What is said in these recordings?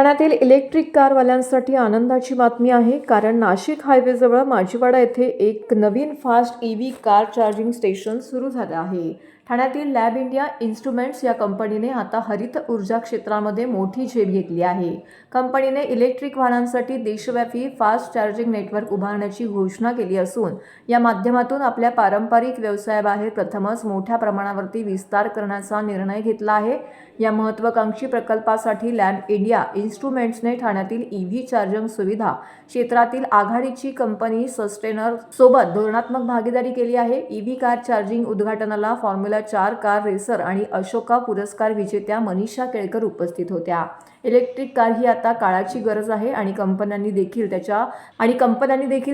ठाण्यातील इलेक्ट्रिक कारवाल्यांसाठी आनंदाची बातमी आहे, कारण नाशिक हायवेजवळ माजीवाडा येथे एक नवीन fast EV car charging station सुरू झालं आहे. ठाण्यातील लॅब इंडिया इन्स्ट्रुमेंट्स या कंपनीने आता हरित ऊर्जा क्षेत्रामध्ये मोठी झेप घेतली आहे. कंपनीने इलेक्ट्रिक वाहनांसाठी देशव्यापी फास्ट चार्जिंग नेटवर्क उभारण्याची घोषणा केली असून या माध्यमातून आपल्या पारंपरिक व्यवसायाबाहेर प्रथमच मोठ्या प्रमाणावरती विस्तार करण्याचा निर्णय घेतला आहे. या महत्त्वाकांक्षी प्रकल्पासाठी लॅब इंडिया इन्स्ट्रुमेंट्सने ठाण्यातील EV चार्जिंग सुविधा क्षेत्रातील आघाडीची कंपनी सस्टेनर सोबत धोरणात्मक भागीदारी केली आहे. EV कार चार्जिंग उद्घाटनाला फॉर्म्युला 4 कार रेसर आणि अशोका पुरस्कार विजेत्या मनीषा केळकर उपस्थित होत्या. इलेक्ट्रिक कार ही आता काळाची गरज आहे आणि कंपन्यांनी देखील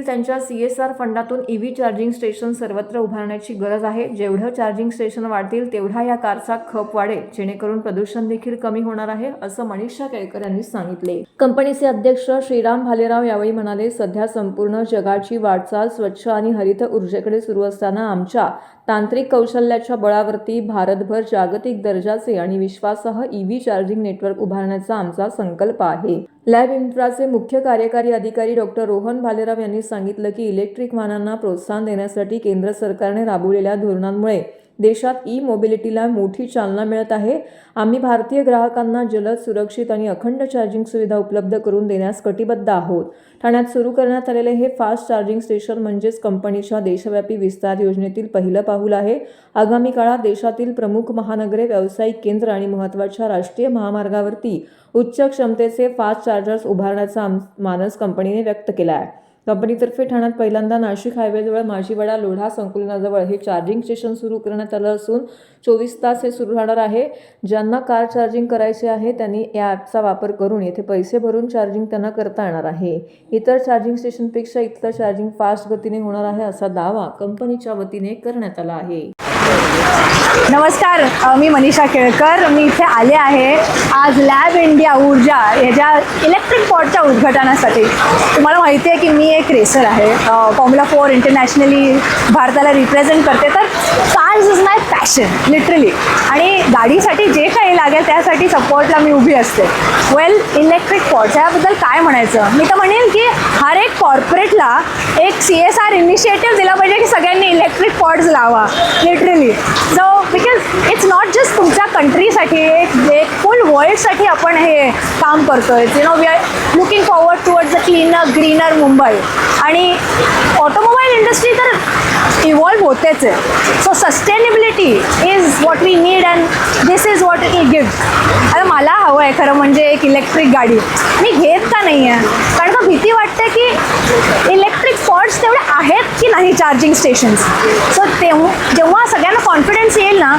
त्यांच्या CSR फंडातून EV चार्जिंग स्टेशन सर्वत्र उभारण्याची गरज आहे. जेवढं चार्जिंग स्टेशन वाढतील तेवढा या कारचा खप वाढेल, जेणेकरून प्रदूषण देखील कमी होणार आहे, असं मनीषा केळकर यांनी सांगितले. कंपनीचे अध्यक्ष श्रीराम भालेराव यावेळी म्हणाले, सध्या संपूर्ण जगाची वाटचाल स्वच्छ आणि हरित ऊर्जेकडे सुरू असताना आमच्या तांत्रिक कौशल्याच्या बळावरती भारतभर जागतिक दर्जाचे आणि विश्वासार्ह EV चार्जिंग नेटवर्क उभारण्याचा आमचा संकल्प आहे. लॅब इंफ्राचे मुख्य कार्यकारी अधिकारी डॉक्टर रोहन भालेराव यांनी सांगितलं की इलेक्ट्रिक वाहनांना प्रोत्साहन देण्यासाठी केंद्र सरकारने राबवलेल्या धोरणांमुळे देशात मोबिलिटीला मोठी चालना मिळत आहे. आम्ही भारतीय ग्राहकांना जलद, सुरक्षित आणि अखंड चार्जिंग सुविधा उपलब्ध करून देण्यास कटिबद्ध आहोत. ठाण्यात सुरू करण्यात आलेले हे फास्ट चार्जिंग स्टेशन म्हणजेच कंपनीच्या देशव्यापी विस्तार योजनेतील पहिलं पाऊल आहे. आगामी काळात देशातील प्रमुख महानगरे, व्यावसायिक केंद्र आणि महत्त्वाच्या राष्ट्रीय महामार्गावरती उच्च क्षमतेचे फास्ट चार्जर्स उभारण्याचा मानस कंपनीने व्यक्त केला आहे. कंपनीतर्फे ठाण्यात पहिल्यांदा नाशिक हायवेजवळ माजीवाडा लोढा संकुलनाजवळ हे चार्जिंग स्टेशन सुरू करण्यात आलं असून 24 तास हे सुरू राहणार आहे. ज्यांना कार चार्जिंग करायचे आहे त्यांनी या ॲपचा वापर करून येथे पैसे भरून चार्जिंग त्यांना करता येणार आहे. इतर चार्जिंग स्टेशनपेक्षा इथलं चार्जिंग फास्ट गतीने होणार आहे, असा दावा कंपनीच्या वतीने करण्यात आला आहे. नमस्कार, मी मनीषा केळकर. मी इथे आले आहे आज लॅब इंडिया ऊर्जा याच्या इलेक्ट्रिक पॉडच्या उद्घाटनासाठी. तुम्हाला माहिती आहे की मी एक रेसर आहे, फॉर्म्युला 4 इंटरनॅशनली भारताला रिप्रेझेंट करते. तर cars is my passion literally, आणि गाडीसाठी जे काही लागेल त्यासाठी सपोर्टला मी उभी असते. वेल, इलेक्ट्रिक पॉड्स याबद्दल काय म्हणायचं, मी तर म्हणेन की हर एक कॉर्पोरेटला एक CSR इनिशिएटिव्ह दिला पाहिजे की सगळ्यांनी इलेक्ट्रिक पॉड्स लावा literally. So because it's not just तुमच्या कंट्रीसाठी, एक फुल वर्ल्डसाठी आपण हे काम करतोय. We are looking forward towards a cleaner greener Mumbai. आणि ऑटोमोबाईल इंडस्ट्री तर इव्हॉल्व होतेच आहे. So sustainability is what we need and this is what it will give. आता मला हवं आहे खरं म्हणजे एक इलेक्ट्रिक गाडी. मी घेत का नाही आहे, कारण का भीती वाटते की इलेक्ट्रिक पॉड्स तेवढे आहेत की नाही चार्जिंग स्टेशन्स. सो जेव्हा सगळ्यांना कॉन्फिडन्स येईल ना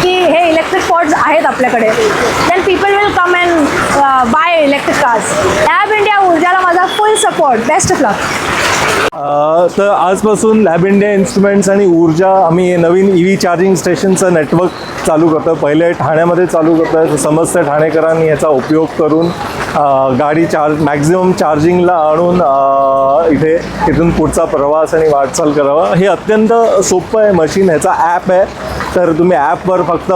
की हे इलेक्ट्रिक पॉड्स आहेत आपल्याकडे, then people will come and buy electric cars. Lab India ऊर्जाला माझा full support. Best of luck. तर आजपासून लॅब इंडिया इन्स्ट्रुमेंट्स आणि ऊर्जा आम्ही नवीन EV चार्जिंग स्टेशनचं नेटवर्क चालू करतो. पहिले ठाण्यामध्ये चालू करतो आहे. समस्त ठाणेकरांनी याचा उपयोग करून गाडी मॅक्झिमम चार्जिंगला आणून इथून पुढचा प्रवास आणि वाटचाल करावा. हे अत्यंत सोपं आहे मशीन. ह्याचा ॲप आहे, तर तुम्ही ॲपवर फक्त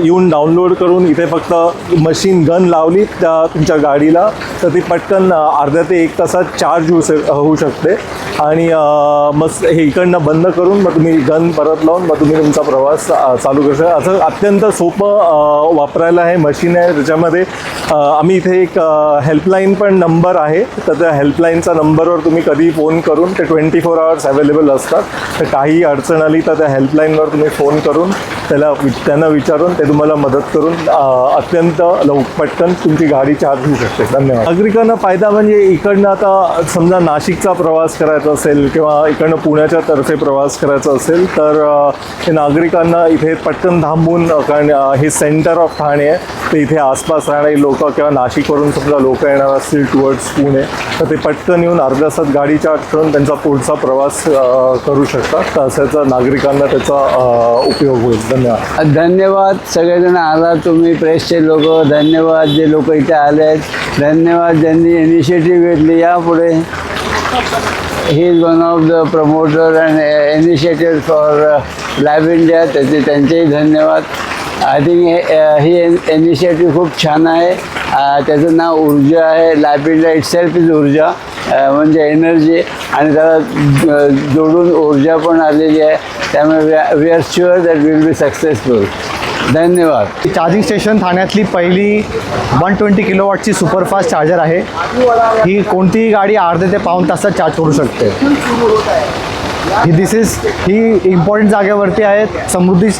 येऊन डाउनलोड करून इथे फक्त मशीन गन लावली तुमच्या गाडीला, तर ती पटकन अर्ध्या ते 1 तासात चार्ज होऊ शकते. आणि मग हे इकडनं बंद करून मग तुम्ही गन परत लावून मग तुम्ही तुमचा प्रवास चालू करू शकता. असं अत्यंत सोपं वापरायला हे मशीन आहे. त्याच्यामध्ये आम्ही इथे एक हेल्पलाईन पण नंबर आहे, तर त्या हेल्पलाईनचा नंबरवर तुम्ही कधी फोन करून, ते 24 आवर्स अवेलेबल असतात. तर काही अडचण आली तर त्या हेल्पलाईनवर तुम्ही फोन करून त्यांना विचारून ते तुम्हाला मदत करून अत्यंत पटकन तुमची गाडी चार्ज होऊ शकते. धन्यवाद. नागरिकांना फायदा म्हणजे इकडनं आता समजा नाशिकचा प्रवास करायचा असेल किंवा इकडनं पुण्याच्या तर्फे प्रवास करायचा असेल, तर हे नागरिकांना इथे पटकन थांबून, कारण हे सेंटर ऑफ ठाणे आहे, तर इथे आसपास राहणारी लोक किंवा नाशिकवरून समजा लोक येणार असतील टुवर्ड्स पुणे, तर ते पटकन येऊन अर्ध्या तासात गाडी चार्ज करून त्यांचा पुढचा प्रवास करू शकतात. तर असाचा नागरिकांना त्याचा उपयोग होईल. धन्यवाद. धन्यवाद सगळेजण आला तुम्ही, प्रेसचे लोक. धन्यवाद जे लोक इथे आले आहेत. धन्यवाद ज्यांनी इनिशिएटिव्ह घेतली. यापुढे he is one of the promoter and initiative for lab India. त्यांचेही धन्यवाद. आय थिंक ही इनिशिएटिव्ह खूप छान आहे. त्याचं नाव ऊर्जा आहे. लॅब इंडिया इटसेल्फ इज ऊर्जा, म्हणजे एनर्जी, आणि त्याला जोडून ऊर्जा पण आलेली आहे. त्यामुळे we are sure that will be successful. धन्यवाद. चार्जिंग स्टेशन ठाण्यातली पहिली 120 किलोवॉटची सुपरफास्ट चार्जर आहे. ही कोणतीही गाडी अर्धे ते पाऊण तासात चार्ज करू शकते. ही इम्पॉर्टंट जागेवरती आहेत. समृद्धी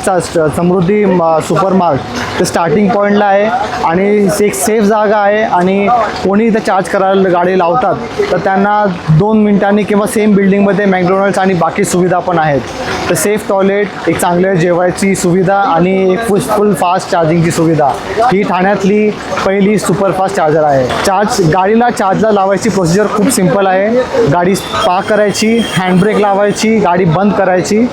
सुपर मार्ट ते स्टार्टिंग पॉईंटला आहे आणि एक सेफ जागा आहे. आणि कोणी इथं चार्ज करायला गाडी लावतात तर त्यांना 2 मिनिटांनी किंवा सेम बिल्डिंगमध्ये मॅकडोनल्ड्स आणि बाकी सुविधा पण आहेत. तर सेफ टॉयलेट, एक चांगल्या जेवायची सुविधा आणि एक फुल फास्ट चार्जिंगची सुविधा. ही ठाण्यातली पहिली सुपरफास्ट चार्जर आहे. गाडीला चार्जला लावायची प्रोसिजर खूप सिम्पल आहे. गाडी पार्क करायची, हँडब्रेक लावायची, गाडी बंद करायची.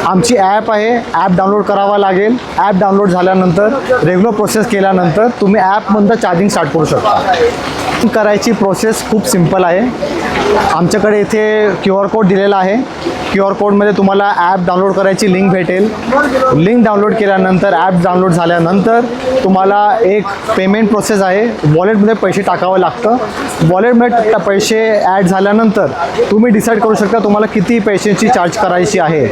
आमची ॲप आहे, ॲप डाउनलोड करावा लागेल. ॲप डाउनलोड झाल्यानंतर रेग्युलर प्रोसेस केल्यानंतर तुम्ही ॲपमधून चार्जिंग स्टार्ट करू शकता. करायची प्रोसेस खूप सिम्पल आहे. आमच्याकडे इथे QR कोड दिलेला आहे. QR कोडमध्ये तुम्हाला ॲप डाउनलोड करायची लिंक भेटेल. लिंक डाउनलोड केल्यानंतर ॲप डाउनलोड झाल्यानंतर तुम्हाला एक पेमेंट प्रोसेस आहे. वॉलेटमध्ये पैसे टाकावं लागतं. वॉलेटमध्ये पैसे ॲड झाल्यानंतर तुम्ही डिसाईड करू शकता तुम्हाला किती पैशांची चार्ज करायची आहे.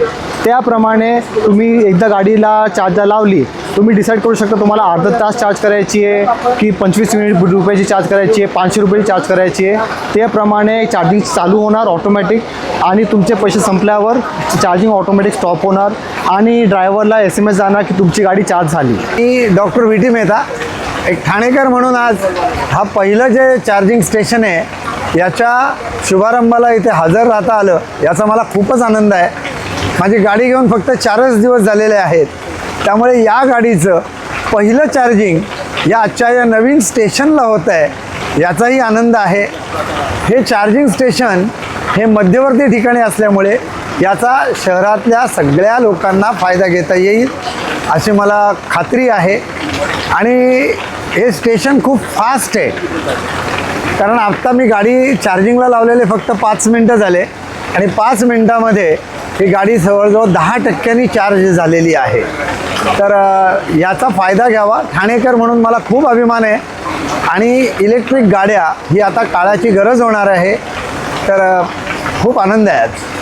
त्याप्रमाणे तुम्ही एकदा गाडीला चार्जर लावली, तुम्ही डिसाईड करू शकता तुम्हाला अर्धा तास चार्ज करायची आहे की 25 रुपयाची चार्ज करायची आहे, 500 रुपयाची चार्ज करायची आहे. त्याप्रमाणे चार्जिंग चालू होणार ऑटोमॅटिक आणि तुमचे पैसे संपल्यावर चार्जिंग ऑटोमॅटिक स्टॉप होणार आणि ड्रायव्हरला SMS जाणार की तुमची गाडी चार्ज झाली. मी डॉक्टर VT मेहता, एक ठाणेकर म्हणून आज हा पहिलं जे चार्जिंग स्टेशन आहे याच्या शुभारंभाला इथे हजर राहता आलं याचा मला खूपच आनंद आहे. माझी गाडी घेऊन फक्त 4च दिवस झालेले आहेत. त्यामुळे या गाडीचं पहिलं चार्जिंग या आजच्या या नवीन स्टेशनला होतं आहे याचाही आनंद आहे. हे चार्जिंग स्टेशन हे मध्यवर्ती ठिकाणी असल्यामुळे याचा शहरातल्या सगळ्या लोकांना फायदा घेता येईल अशी मला खात्री आहे. आणि हे स्टेशन खूप फास्ट आहे, कारण आत्ता मी गाडी चार्जिंगला लावलेले फक्त 5 मिनटं झाले आणि 5 मिनटामध्ये ही गाडी जवळजवळ 10% चार्ज झालेली आहे. तर याचा फायदा घ्यावा. ठाणेकर म्हणून मला खूप अभिमान आहे आणि इलेक्ट्रिक गाड्या ही आता काळाची गरज होणार आहे. तर खूप आनंद आहे आज.